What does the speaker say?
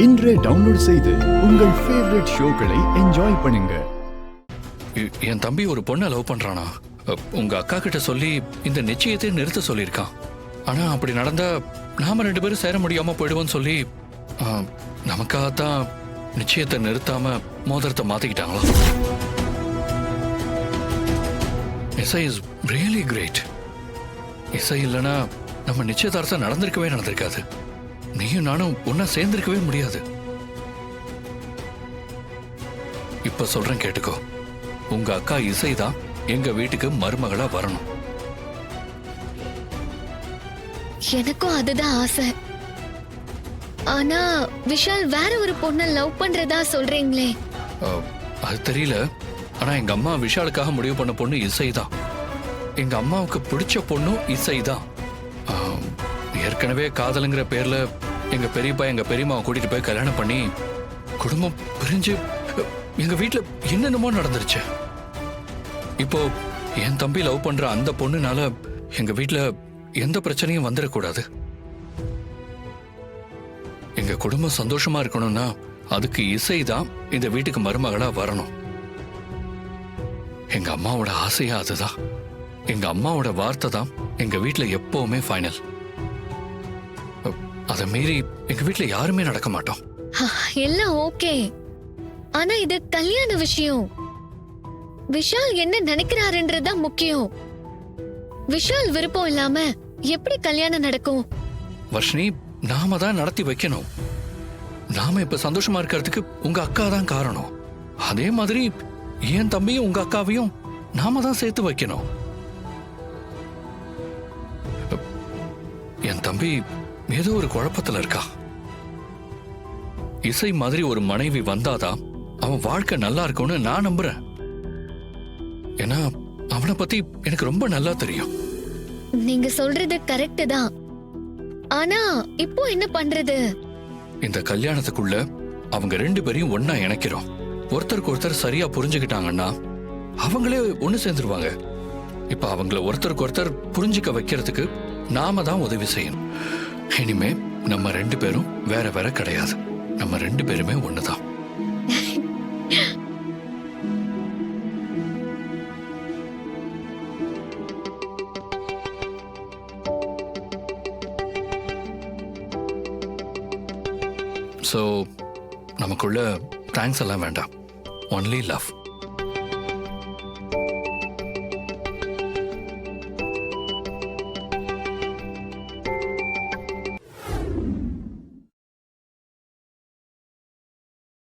இன்றே டவுன்லோட் செய்து உங்கள் ஃபேவரட் ஷோக்களை என்ஜாய் பண்ணுங்க. என் தம்பி ஒரு பொண்ணை லவ் பண்றானா? உங்க அக்கா கிட்ட சொல்லி இந்த நிச்சயத்தை நிறுத்த சொல்லியிருக்கான். ஆனா அப்படி நடந்தா நாம 2 பேரும் சேர முடியாம போயிடுவோம்னு சொல்லி நமக்காகத்தான் நிச்சயத்தை நிறுத்தாம மோதிரத்தை மாத்திக்கிட்டாங்களா? இசை இஸ் ரியலி கிரேட். இசை இல்லைன்னா நம்ம நிச்சயதார்த்தம் நடந்திருக்காது. நீயும் நானும் ஒன்னா சேர்ந்திருக்கவே முடியாது. இப்ப சொல்றேன் கேட்டுக்கோ. உங்க அக்கா இசைதான் எங்க வீட்டுக்கு மருமகளா வரணும். எனக்கும் அதுதான் ஆசை. ஆனா விஷால் வேற ஒரு பொண்ணை லவ் பண்றதா சொல்றீங்களே? அது தெரியல. ஆனா எங்க அம்மா விஷாலுக்காக முடிவு பண்ண பொண்ணு இசைதான். எங்க அம்மாவுக்கு பிடிச்ச பொண்ணும் இசைதான். ஏற்கனவே காதலுங்கிற பேர்ல எங்க பெரியப்பா எங்க பெரியம்மாவை கூட்டிட்டு போய் கல்யாணம் பண்ணி குடும்பம் பிரிஞ்சு எங்க வீட்டுல என்னென்னமோ நடந்துருச்சு. இப்போ என் தம்பி லவ் பண்ற அந்த பொண்ணுனால எங்க வீட்டுல எந்த பிரச்சனையும் வந்துடக்கூடாது. எங்க குடும்பம் சந்தோஷமா இருக்கணும்னா அதுக்கு இசைதான் இந்த வீட்டுக்கு மருமகளா வரணும். எங்க அம்மாவோட ஆசையா அதுதான். எங்க அம்மாவோட வார்த்தை தான் எங்க வீட்டுல எப்பவுமே ஃபைனல். அதை மீறி எங்க வீட்டுல யாருமே நடக்க மாட்டோம். எல்லாம் ஓகே. ஆனா இது கல்யாண விஷயம். விஷால் என்ன நினைக்கிறாருன்றதா முக்கியம். விஷால் விருப்பம் இல்லாம எப்படி கல்யாணம் நடக்கும்? வர்ஷினி, நாம தான் நடத்தி வைக்கணும். நாம இப்ப சந்தோஷமா இருக்கிறதுக்கு உங்க அக்கா தான் காரணம். அதே மாதிரி என் தம்பியும் உங்க அக்காவையும் நாம தான் சேர்த்து வைக்கணும். என் தம்பி ஏதோ ஒரு குழப்பத்துல இருக்கா. இசை மாதிரி ஒரு மனைவி வந்தாதான் அவன் வாழ்க்கை நல்லா இருக்கும்னு நான் நம்புறேன். ஏன்னா அவனை பத்தி எனக்கு ரொம்ப நல்லா தெரியும். நீங்க சொல்றது கரெக்ட் தான். ஆனா இப்போ என்ன பண்றது? இந்த கல்யாணத்துக்குள்ள அவங்க 2 பேரையும் ஒன்னா இணைக்கிறோம். ஒருத்தருக்கு ஒருத்தர் சரியா புரிஞ்சுக்கிட்டாங்கன்னா அவங்களே ஒண்ணு சேர்ந்துருவாங்க. இப்ப அவங்கள ஒருத்தருக்கு ஒருத்தர் புரிஞ்சுக்க வைக்கிறதுக்கு நாம தான் உதவி செய்யணும். இனிமே நம்ம 2 பேரும் வேற வேற கிடையாது. நம்ம 2 பேருமே ஒண்ணுதான். சோ நமக்குள்ள தேங்க்ஸ் எல்லாம் வேண்டாம். Only love.